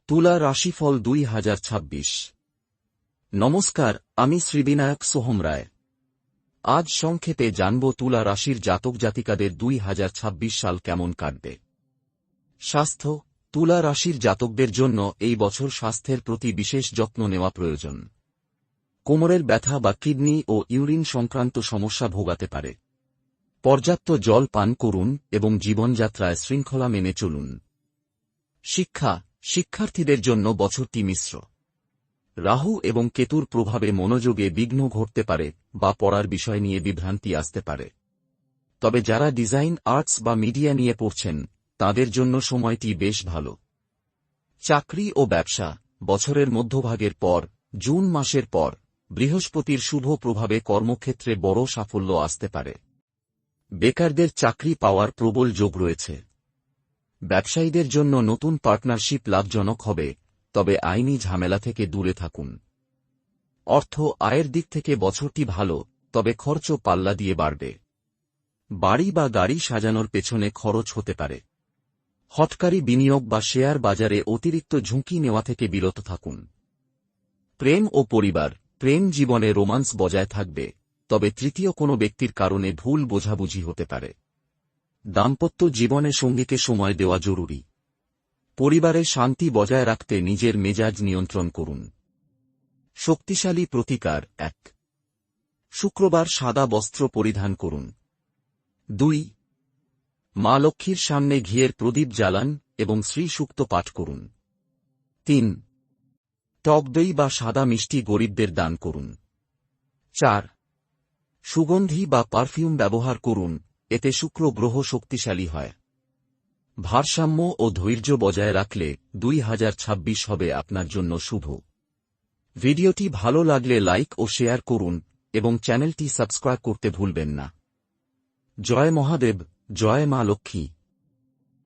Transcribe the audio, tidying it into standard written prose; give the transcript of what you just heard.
তুলা রাশিফল 2026। নমস্কার, আমি শ্রীবিনায়ক সোহম রায়। আজ সংক্ষেপে জানব তুলা রাশির জাতক জাতিকাদের 2026 সাল কেমন কাটবে। স্বাস্থ্য। তুলা রাশির জাতকদের জন্য এই বছর স্বাস্থ্যের প্রতি বিশেষ যত্ন নেওয়া প্রয়োজন। কোমরের ব্যথা বা কিডনি ও ইউরিন সংক্রান্ত সমস্যা ভোগাতে পারে। পর্যাপ্ত জল পান করুন এবং জীবনযাত্রায় শৃঙ্খলা মেনে চলুন। শিক্ষা। শিক্ষার্থীদের জন্য বছরটি মিশ্র। রাহু এবং কেতুর প্রভাবে মনোযোগে বিঘ্ন ঘটতে পারে বা পড়ার বিষয় নিয়ে বিভ্রান্তি আসতে পারে। তবে যারা ডিজাইন, আর্টস বা মিডিয়া নিয়ে পড়ছেন তাদের জন্য সময়টি বেশ ভালো। চাকরি ও ব্যবসা। বছরের মধ্যভাগের পর, জুন মাসের পর, বৃহস্পতির শুভ প্রভাবে কর্মক্ষেত্রে বড় সাফল্য আসতে পারে। বেকারদের চাকরি পাওয়ার প্রবল যোগ রয়েছে। ব্যবসায়ীদের জন্য নতুন পার্টনারশিপ লাভজনক হবে, তবে আইনি ঝামেলা থেকে দূরে থাকুন। অর্থ আয়ের দিক থেকে বছরটি ভালো, তবে খরচও পাল্লা দিয়ে বাড়বে। বাড়ি বা গাড়ি সাজানোর পেছনে খরচ হতে পারে। হঠকারী বিনিয়োগ বা শেয়ার বাজারে অতিরিক্ত ঝুঁকি নেওয়া থেকে বিরত থাকুন। প্রেম ও পরিবার। প্রেম জীবনে রোমান্স বজায় থাকবে, তবে তৃতীয় কোনো ব্যক্তির কারণে ভুল বোঝাবুঝি হতে পারে। দাম্পত্য জীবনে সঙ্গীকে সময় দেওয়া জরুরি। পরিবারে শান্তি বজায় রাখতে নিজের মেজাজ নিয়ন্ত্রণ করুন। শক্তিশালী প্রতিকার। 1. শুক্রবার সাদা বস্ত্র পরিধান করুন। 2. মা লক্ষ্মীর সামনে ঘিয়ের প্রদীপ জ্বালান এবং শ্রী সূক্ত পাঠ করুন। 3. টক দই বা সাদা মিষ্টি গরিবদের দান করুন। 4. সুগন্ধি বা পারফিউম ব্যবহার করুন, এতে শুক্র গ্রহ শক্তিশালী হয়। ভারসাম্য ও ধৈর্য বজায় রাখলে 2026 হবে আপনার জন্য শুভ। ভিডিওটি ভালো লাগলে লাইক ও শেয়ার করুন এবং চ্যানেলটি সাবস্ক্রাইব করতে ভুলবেন না। জয় মহাদেব, জয় মা লক্ষ্মী।